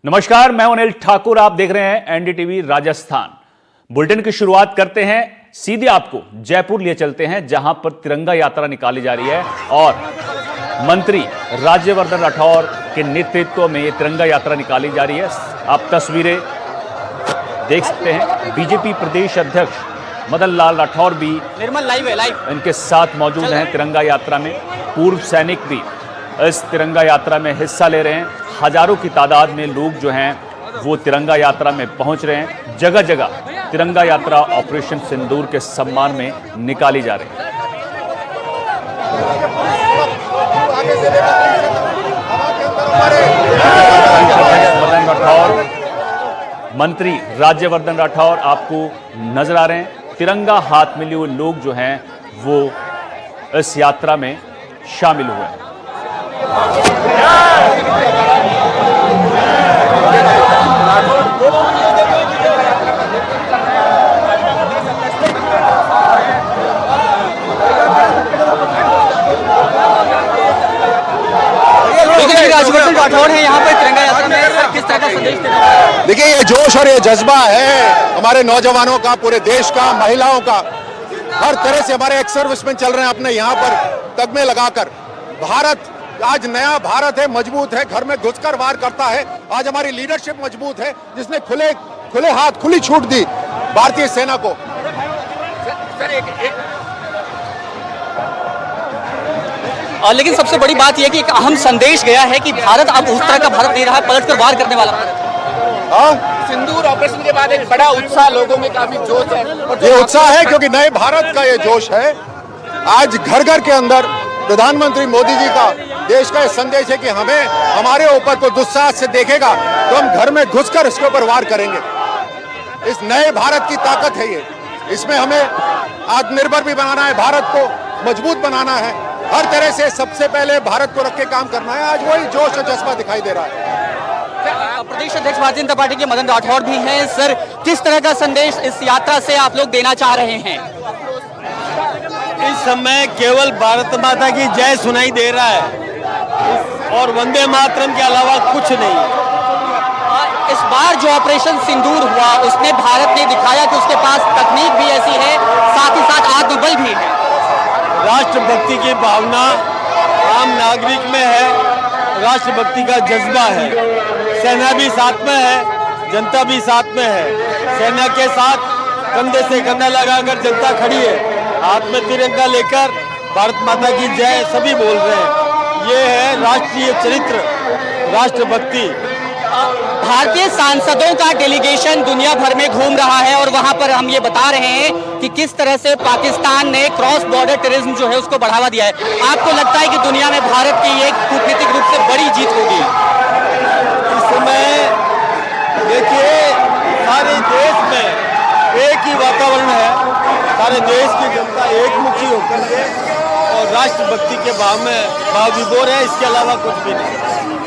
नमस्कार, मैं अनिल ठाकुर। आप देख रहे हैं एनडीटीवी राजस्थान। बुलेटिन की शुरुआत करते हैं। सीधे आपको जयपुर लिए चलते हैं, जहां पर तिरंगा यात्रा निकाली जा रही है और मंत्री राज्यवर्धन राठौर के नेतृत्व में यह तिरंगा यात्रा निकाली जा रही है। आप तस्वीरें देख सकते हैं। बीजेपी प्रदेश अध्यक्ष मदन लाल राठौर भी लाइव इनके साथ मौजूद हैं। तिरंगा यात्रा में पूर्व सैनिक भी इस तिरंगा यात्रा में हिस्सा ले रहे हैं। हजारों की तादाद में लोग जो हैं वो तिरंगा यात्रा में पहुंच रहे हैं। जगह जगह तिरंगा यात्रा ऑपरेशन सिंदूर के सम्मान में निकाली जा रही है। मदन राठौर, मंत्री राज्यवर्धन राठौर आपको नजर आ रहे हैं। तिरंगा हाथ में लिए हुए लोग जो हैं वो इस यात्रा में शामिल हुए हैं। राज्यवर्धन राठौर है यहाँ पर तिरंगा यात्रा में, किस तरह का संदेश देना है? देखिए, ये जोश और ये जज्बा है हमारे नौजवानों का, पूरे देश का, महिलाओं का। हर तरह से हमारे एक्स सर्विसमैन चल रहे हैं अपने यहाँ पर तगमे लगाकर। भारत आज नया भारत है, मजबूत है, घर में घुसकर वार करता है। आज हमारी लीडरशिप मजबूत है, जिसने खुले हाथ, खुली छूट दी भारतीय सेना को। लेकिन सबसे बड़ी बात यह कि एक अहम संदेश गया है कि भारत अब उस तरह का भारत नहीं रहा, पलटकर वार करने वाला भारत। सिंदूर ऑपरेशन के बाद एक बड़ा उत्साह लोगों में, काफी जोश है। ये उत्साह है क्योंकि नए भारत का ये जोश है। आज घर घर के अंदर प्रधानमंत्री मोदी जी का, देश का ये संदेश है कि हमें हमारे ऊपर कोई दुस्साहस से देखेगा तो हम घर में घुसकर इसके ऊपर वार करेंगे। इस नए भारत की ताकत है ये। इसमें हमें आत्मनिर्भर भी बनाना है, भारत को मजबूत बनाना है। हर तरह से सबसे पहले भारत को रख के काम करना है। आज वही जोश और जज्बा दिखाई दे रहा है। प्रदेश अध्यक्ष भारतीय जनता पार्टी के मदन राठौर भी हैं। सर, किस तरह का संदेश इस यात्रा से आप लोग देना चाह रहे हैं? इस समय केवल भारत माता की जय सुनाई दे रहा है और वंदे मातरम के अलावा कुछ नहीं। इस बार जो ऑपरेशन सिंदूर हुआ उसमें भारत ने दिखाया कि उसके पास तकनीक भी ऐसी है, साथ ही साथ आत्मबल भी है। राष्ट्रभक्ति की भावना आम नागरिक में है, राष्ट्रभक्ति का जज्बा है। सेना भी साथ में है, जनता भी साथ में है। सेना के साथ कंधे से कंधा लगाकर जनता खड़ी है, हाथ में तिरंगा लेकर भारत माता की जय सभी बोल रहे हैं। ये है राष्ट्रीय चरित्र, राष्ट्रभक्ति। भारतीय सांसदों का डेलीगेशन दुनिया भर में घूम रहा है और वहां पर हम ये बता रहे हैं कि किस तरह से पाकिस्तान ने क्रॉस बॉर्डर टेररिज्म जो है उसको बढ़ावा दिया है। आपको लगता है कि दुनिया में भारत की एक कूटनीतिक रूप से बड़ी जीत होगी? इस समय देखिए, सारे देश में एक ही वातावरण है। सारे देश की जनता एकमुखी होकर के और राष्ट्रभक्ति के भाव में भाव विभोर है, इसके अलावा कुछ भी नहीं।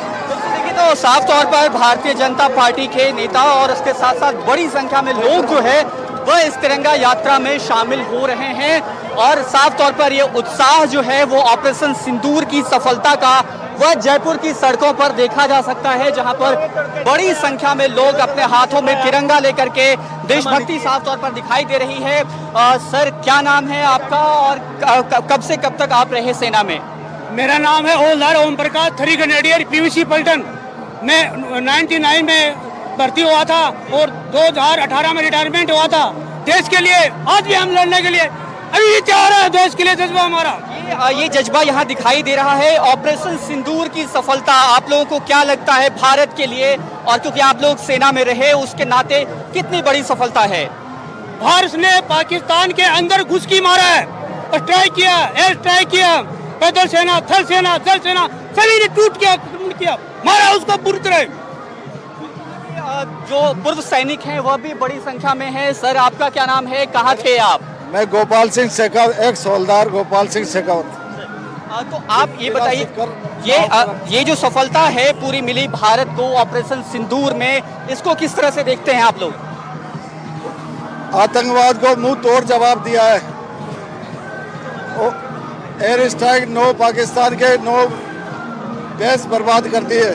तो साफ तौर पर भारतीय जनता पार्टी के नेता और उसके साथ साथ बड़ी संख्या में लोग जो है वह इस तिरंगा यात्रा में शामिल हो रहे हैं और साफ तौर पर ये उत्साह जो है वो ऑपरेशन सिंदूर की सफलता का वह जयपुर की सड़कों पर देखा जा सकता है, जहां पर बड़ी संख्या में लोग अपने हाथों में तिरंगा लेकर के देशभक्ति साफ तौर पर दिखाई दे रही है। सर, क्या नाम है आपका और कब से कब तक आप रहे सेना में? मेरा नाम है हवलदार ओम प्रकाश, 3 ग्रेनेडियर पीवीसी पलटन। मैं 99 में भर्ती हुआ था और 2018 में रिटायरमेंट हुआ था। देश के लिए आज भी हम लड़ने के लिए अभी ये तैयार है। देश के लिए जज्बा हमारा, ये जज्बा यहाँ दिखाई दे रहा है। ऑपरेशन सिंदूर की सफलता आप लोगों को क्या लगता है भारत के लिए, और क्योंकि आप लोग सेना में रहे उसके नाते कितनी बड़ी सफलता है? भारत ने पाकिस्तान के अंदर घुस की मारा है, स्ट्राइक किया, एयर स्ट्राइक किया, पैदल सेना, थल सेना, जल सेना सभी ने टूट किया, मारा उसको पूरी तरह। जो पूर्व सैनिक हैं वह भी बड़ी संख्या में है। सर, आपका क्या नाम है, कहाँ थे आप? मैं गोपाल सिंह शेखावत, एक्स हवलदार गोपाल सिंह शेखावत। तो आप ये बताइए, ये जो सफलता है पूरी मिली भारत को ऑपरेशन सिंदूर में, इसको किस तरह से देखते हैं आप लोग? आतंकवाद को मुंह तोड़ जवाब दिया है। एयर स्ट्राइक नो पाकिस्तान के नो बेस बर्बाद करती है।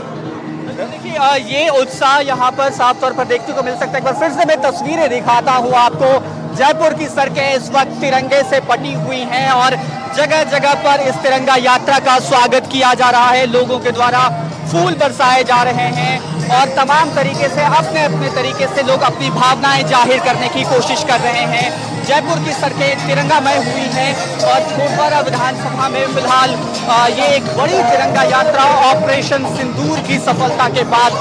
देखिए ये उत्साह यहाँ पर साफ तौर पर देखने को मिल सकता है। एक बार फिर से मैं तस्वीरें दिखाता हूँ आपको। जयपुर की सड़कें इस वक्त तिरंगे से पटी हुई हैं और जगह जगह पर इस तिरंगा यात्रा का स्वागत किया जा रहा है। लोगों के द्वारा फूल बरसाए जा रहे हैं और तमाम तरीके से अपने अपने तरीके से लोग अपनी भावनाएं जाहिर करने की कोशिश कर रहे हैं। जयपुर की सड़कें तिरंगामय हुई हैं और छोटवाड़ा विधानसभा में फिलहाल ये एक बड़ी तिरंगा यात्रा ऑपरेशन सिंदूर की सफलता के बाद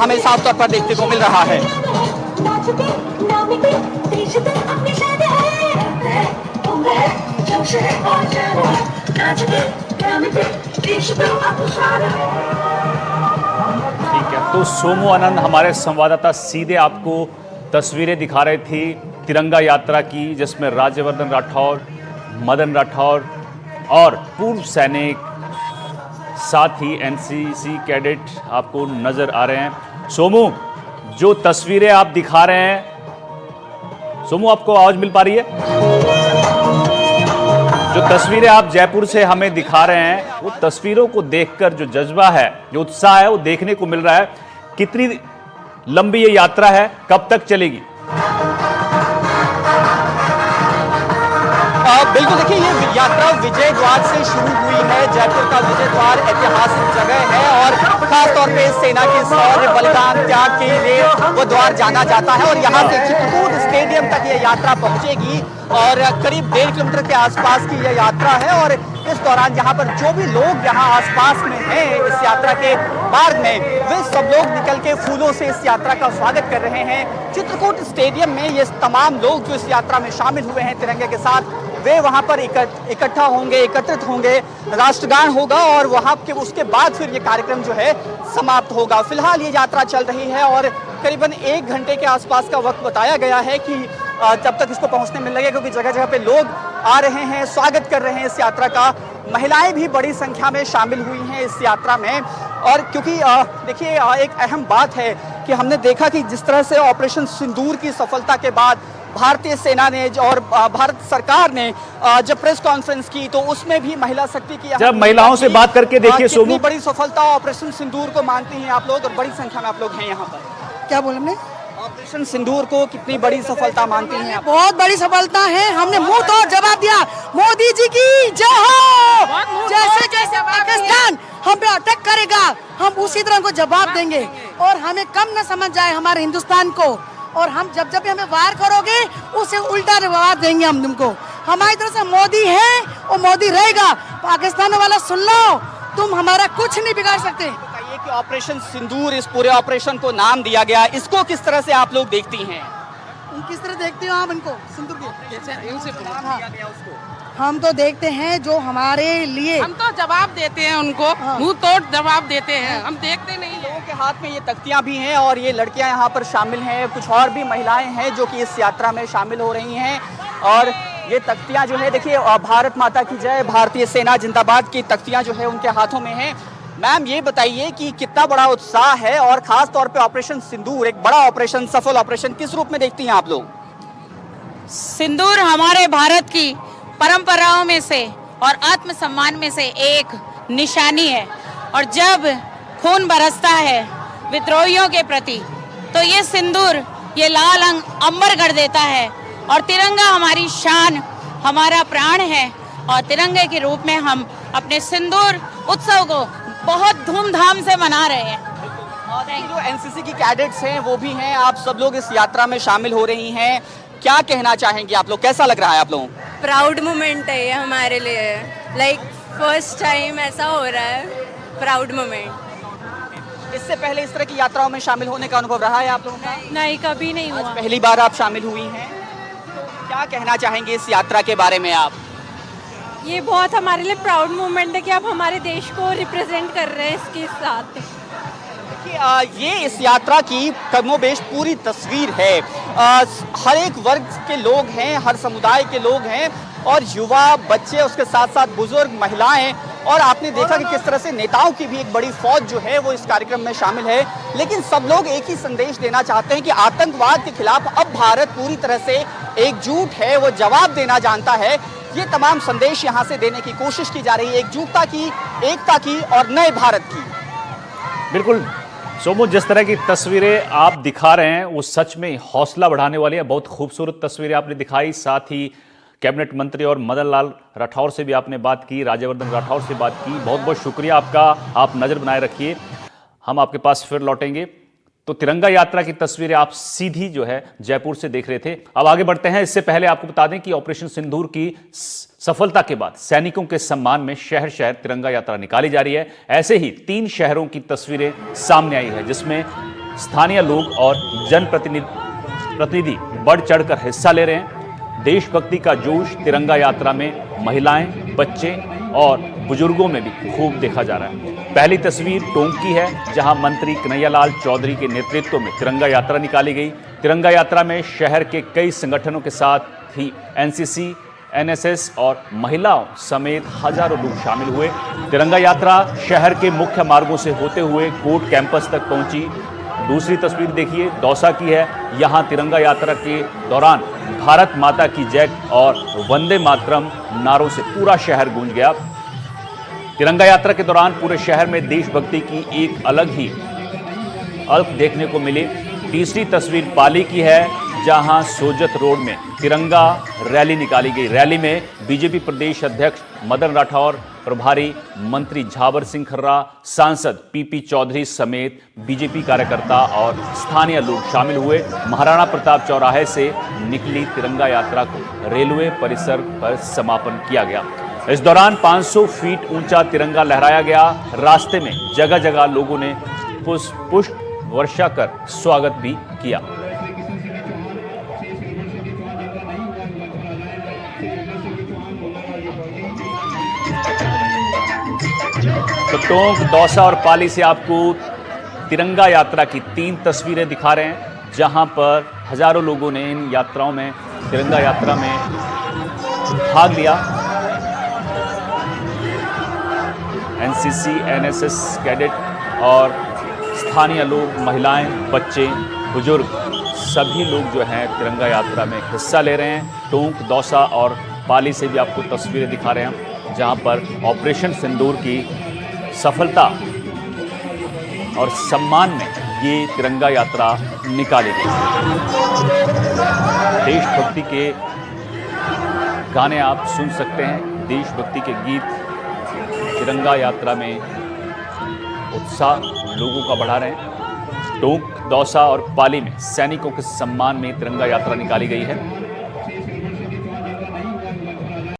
हमें साफ तौर पर देखने को मिल रहा है। ठीक है, तो सोमू आनंद हमारे संवाददाता सीधे आपको तस्वीरें दिखा रहे थी तिरंगा यात्रा की, जिसमें राज्यवर्धन राठौर, मदन राठौर और पूर्व सैनिक, साथ ही एनसीसी कैडेट आपको नजर आ रहे हैं। सोमू, जो तस्वीरें आप दिखा रहे हैं, सोमू आपको आवाज मिल पा रही है? जो तस्वीरें आप जयपुर से हमें दिखा रहे हैं, वो तस्वीरों को देखकर जो जज्बा है, जो उत्साह है, वो देखने को मिल रहा है। कितनी लंबी ये यात्रा है, कब तक चलेगी? बिल्कुल, देखिए ये यात्रा विजय द्वार से शुरू हुई है। जयपुर का विजय द्वार ऐतिहासिक जगह है और खास तौर पे सेना के शौर्य, बलिदान, त्याग के लिए वो द्वार जाना जाता है और यहाँ से चित्रकूट स्टेडियम तक ये यात्रा पहुंचेगी और करीब 1.5 किलोमीटर के आसपास की यह यात्रा है। और इस दौरान यहाँ पर जो भी लोग यहाँ आसपास में हैं इस यात्रा के मार्ग में, वे सब लोग निकल के फूलों से इस यात्रा का स्वागत कर रहे हैं। चित्रकूट स्टेडियम में ये तमाम लोग जो इस यात्रा में शामिल हुए हैं तिरंगे के साथ, वे वहां पर इकट्ठा होंगे, एकत्रित होंगे, राष्ट्रगान होगा और वहां के उसके बाद फिर ये कार्यक्रम जो है समाप्त होगा। फिलहाल ये यात्रा चल रही है और करीबन 1 घंटे के आसपास का वक्त बताया गया है कि जब तक इसको पहुंचने में लगेगा, क्योंकि जगह जगह पे लोग आ रहे हैं, स्वागत कर रहे हैं इस यात्रा का। महिलाएं भी बड़ी संख्या में शामिल हुई हैं इस यात्रा में। और क्योंकि देखिए एक अहम बात है कि हमने देखा कि जिस तरह से ऑपरेशन सिंदूर की सफलता के बाद भारतीय सेना ने और भारत सरकार ने जब प्रेस कॉन्फ्रेंस की, तो उसमें भी महिला शक्ति की, जब महिलाओं से बात करके देखिए सोमू, बड़ी सफलता ऑपरेशन सिंदूर को मानती हैं आप लोग और बड़ी संख्या में आप लोग हैं यहाँ पर। क्या बोले हमने? ऑपरेशन सिंदूर को कितनी बड़ी सफलता मानती हैं आप? बहुत बड़ी सफलता है। हमने मुंह तोड़ जवाब दिया, मोदी जी की जय हो। जैसे जैसे पाकिस्तान हम पे अटैक करेगा, हम उसी तरह को जवाब देंगे और हमें कम न समझ जाए हमारे हिंदुस्तान को। और हम जब जब हमें वार करोगे उसे उल्टा जवाब देंगे हम तुमको। हमारी तरफ से मोदी है और मोदी रहेगा। पाकिस्तान वाला सुन लो, तुम हमारा कुछ नहीं बिगाड़ सकते। बताइए कि ऑपरेशन सिंदूर, इस पूरे ऑपरेशन को नाम दिया गया, इसको किस तरह से आप लोग देखती हैं? किस तरह देखते हो आप इनको? सिंदूर हम तो देखते हैं जो हमारे लिए, हम तो जवाब देते हैं उनको, मुंह तोड़ जवाब देते हैं, हम देखते नहीं। लोगों के हाथ में ये तख्तियां भी हैं और ये लड़कियां यहाँ पर शामिल हैं, कुछ और भी महिलाएं हैं जो कि इस यात्रा में शामिल हो रही हैं। और ये तख्तियां जो है, देखिए भारत माता की जय, भारतीय सेना जिंदाबाद की तख्तियां जो है उनके हाथों में हैं। मैम ये बताइए कि कितना बड़ा उत्साह है और खास तौर पे ऑपरेशन सिंदूर, एक बड़ा ऑपरेशन, सफल ऑपरेशन, किस रूप में देखती हैं आप लोग? सिंदूर हमारे भारत की परंपराओं में से और आत्मसम्मान में से एक निशानी है और जब खून बरसता है विद्रोहियों के प्रति, तो ये सिंदूर, ये लाल अंबर कर देता है। और तिरंगा हमारी शान, हमारा प्राण है और तिरंगे के रूप में हम अपने सिंदूर उत्सव को बहुत धूमधाम से मना रहे हैं। जो एनसीसी की कैडेट्स हैं वो भी हैं, आप सब लोग इस यात्रा में शामिल हो रही हैं, क्या कहना चाहेंगे आप लोग? कैसा लग रहा है आप लोगों को? प्राउड मोमेंट है ये हमारे लिए, लाइक फर्स्ट टाइम ऐसा हो रहा है, प्राउड मोमेंट। इससे पहले इस तरह की यात्राओं में शामिल होने का अनुभव रहा है आप लोगों का? नहीं, कभी नहीं हुआ। पहली बार आप शामिल हुई हैं, क्या कहना चाहेंगे इस यात्रा के बारे में आप? ये बहुत हमारे लिए प्राउड मोमेंट है कि आप हमारे देश को रिप्रेजेंट कर रहे हैं इसके साथ। ये इस यात्रा की कमोबेश पूरी तस्वीर है। हर एक वर्ग के लोग हैं, हर समुदाय के लोग हैं और युवा, बच्चे, उसके साथ साथ बुजुर्ग, महिलाएं, और आपने देखा कि किस तरह से नेताओं की भी एक बड़ी फौज जो है वो इस कार्यक्रम में शामिल है। लेकिन सब लोग एक ही संदेश देना चाहते हैं कि आतंकवाद के खिलाफ अब भारत पूरी तरह से एकजुट है, वो जवाब देना जानता है। ये तमाम संदेश यहाँ से देने की कोशिश की जा रही है, एकजुटता की, एकता की और नए भारत की। बिल्कुल सोमू, जिस तरह की तस्वीरें आप दिखा रहे हैं वो सच में हौसला बढ़ाने वाली है। बहुत खूबसूरत तस्वीरें आपने दिखाई, साथ ही कैबिनेट मंत्री और मदन लाल राठौर से भी आपने बात की, राज्यवर्धन राठौर से बात की। बहुत बहुत शुक्रिया आपका, आप नज़र बनाए रखिए, हम आपके पास फिर लौटेंगे। तो तिरंगा यात्रा की तस्वीरें आप सीधी जो है जयपुर से देख रहे थे। अब आगे बढ़ते हैं। इससे पहले आपको बता दें कि ऑपरेशन सिंदूर की सफलता के बाद सैनिकों के सम्मान में शहर शहर तिरंगा यात्रा निकाली जा रही है। ऐसे ही 3 शहरों की तस्वीरें सामने आई है जिसमें स्थानीय लोग और जनप्रतिनिधि बढ़ चढ़कर हिस्सा ले रहे हैं। देशभक्ति का जोश तिरंगा यात्रा में महिलाएं, बच्चे और बुजुर्गों में भी खूब देखा जा रहा है। पहली तस्वीर टोंक की है जहां मंत्री कन्हैयालाल चौधरी के नेतृत्व में तिरंगा यात्रा निकाली गई। तिरंगा यात्रा में शहर के कई संगठनों के साथ ही एनसीसी, एनएसएस और महिलाओं समेत हजारों लोग शामिल हुए। तिरंगा यात्रा शहर के मुख्य मार्गों से होते हुए कोर्ट कैंपस तक पहुंची। दूसरी तस्वीर देखिए, दौसा की है। यहां तिरंगा यात्रा के दौरान भारत माता की जय और वंदे मातरम नारों से पूरा शहर गूंज गया। तिरंगा यात्रा के दौरान पूरे शहर में देशभक्ति की एक अलग ही अलग देखने को मिली। तीसरी तस्वीर पाली की है जहां सोजत रोड में तिरंगा रैली निकाली गई। रैली में बीजेपी प्रदेश अध्यक्ष मदन राठौर, प्रभारी मंत्री झावर सिंह खर्रा, सांसद पीपी चौधरी समेत बीजेपी कार्यकर्ता और स्थानीय लोग शामिल हुए। महाराणा प्रताप चौराहे से निकली तिरंगा यात्रा को रेलवे परिसर पर समापन किया गया। इस दौरान 500 फीट ऊंचा तिरंगा लहराया गया। रास्ते में जगह जगह लोगों ने पुष्प वर्षा कर स्वागत भी किया। तो टोंक, दौसा और पाली से आपको तिरंगा यात्रा की 3 तस्वीरें दिखा रहे हैं जहां पर हजारों लोगों ने इन यात्राओं में, तिरंगा यात्रा में भाग लिया। एनसीसी, एनएसएस कैडेट और स्थानीय लोग, महिलाएं, बच्चे, बुजुर्ग सभी लोग जो हैं तिरंगा यात्रा में हिस्सा ले रहे हैं। टोंक, दौसा और पाली से भी आपको तस्वीरें दिखा रहे हैं जहां पर ऑपरेशन सिंदूर की सफलता और सम्मान में ये तिरंगा यात्रा निकाली गई। देशभक्ति के गाने आप सुन सकते हैं, देशभक्ति के गीत तिरंगा यात्रा में उत्साह लोगों का बढ़ा रहे हैं। टोंक, दौसा और पाली में सैनिकों के सम्मान में तिरंगा यात्रा निकाली गई है।